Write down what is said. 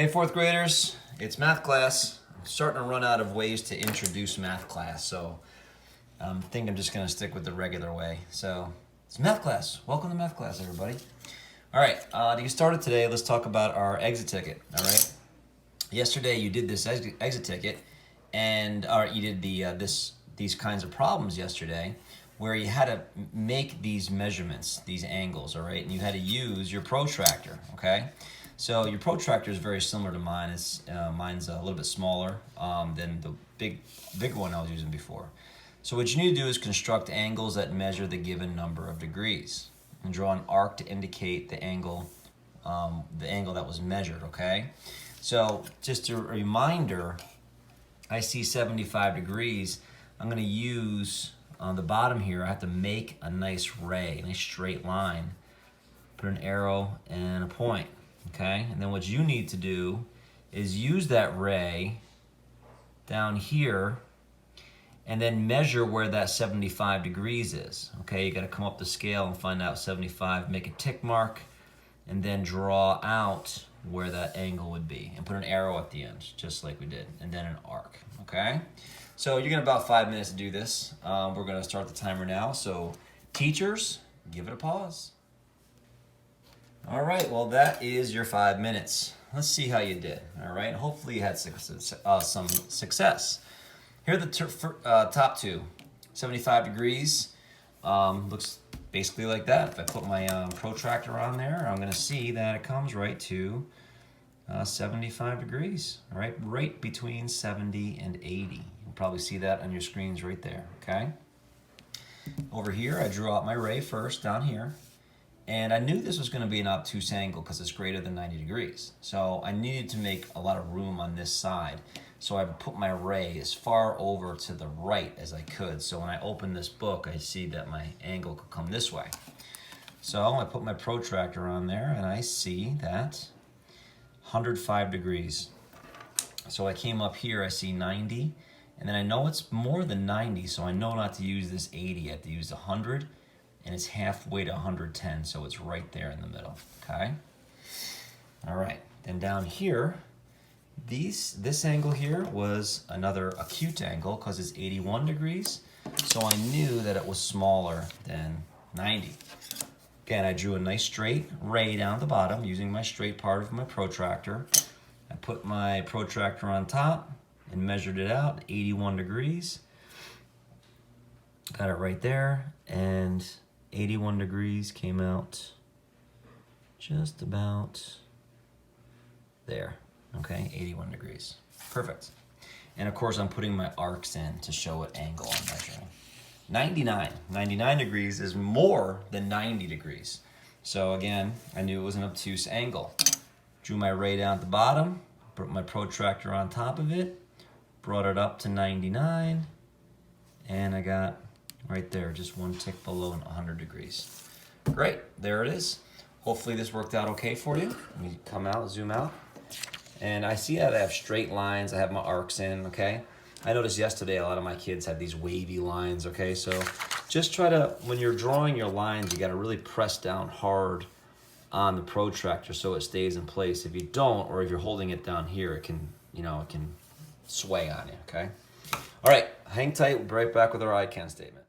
Hey, fourth graders, it's math class. I'm starting to run out of ways to introduce math class, so I think I'm just going to stick with the regular way. So it's math class. Welcome to math class, everybody. All right, to get started today, let's talk about our exit ticket. All right. Yesterday you did this exit ticket, and you did these kinds of problems yesterday, where you had to make these measurements, these angles. All right, and you had to use your protractor. Okay. So your protractor is very similar to mine. Mine's a little bit smaller than the big one I was using before. So what you need to do is construct angles that measure the given number of degrees, and draw an arc to indicate the angle that was measured. Okay. So just a reminder, I see 75 degrees. I'm going to use on the bottom here. I have to make a nice ray, a nice straight line. Put an arrow and a point. Okay, and then what you need to do is use that ray down here and then measure where that 75 degrees is. Okay, you got to come up the scale and find out 75, make a tick mark, and then draw out where that angle would be and put an arrow at the end, just like we did, and then an arc. Okay, so you're gonna about 5 minutes to do this. We're gonna start the timer now, so teachers, give it a pause. All right, well, that is your 5 minutes. Let's see how you did. All right, hopefully you had some success. Here are the top two. 75 degrees looks basically like that. If I put my protractor on there, I'm going to see that it comes right to 75 degrees. All right, right between 70 and 80. You'll probably see that on your screens right there. Okay. Over here, I drew out my ray first down here. And I knew this was going to be an obtuse angle because it's greater than 90 degrees. So I needed to make a lot of room on this side. So I put my ray as far over to the right as I could. So when I open this book, I see that my angle could come this way. So I put my protractor on there and I see that 105 degrees. So I came up here, I see 90. And then I know it's more than 90, so I know not to use this 80. I have to use 100. And it's halfway to 110, so it's right there in the middle, okay? All right, then down here, this angle here was another acute angle because it's 81 degrees, so I knew that it was smaller than 90. Again, I drew a nice straight ray down the bottom using my straight part of my protractor. I put my protractor on top and measured it out, 81 degrees. Got it right there, and 81 degrees came out just about there. Okay, 81 degrees. Perfect. And of course, I'm putting my arcs in to show what angle I'm measuring. 99 degrees is more than 90 degrees. So again, I knew it was an obtuse angle. Drew my ray down at the bottom, put my protractor on top of it, brought it up to 99, and I got right there, just one tick below 100 degrees. Great, there it is. Hopefully this worked out okay for you. Let me come out, zoom out. And I see that I have straight lines, I have my arcs in, okay? I noticed yesterday a lot of my kids had these wavy lines, okay? So just try to, when you're drawing your lines, you gotta really press down hard on the protractor so it stays in place. If you don't, or if you're holding it down here, it can, it can sway on you, okay? All right, hang tight, we'll be right back with our I can statement.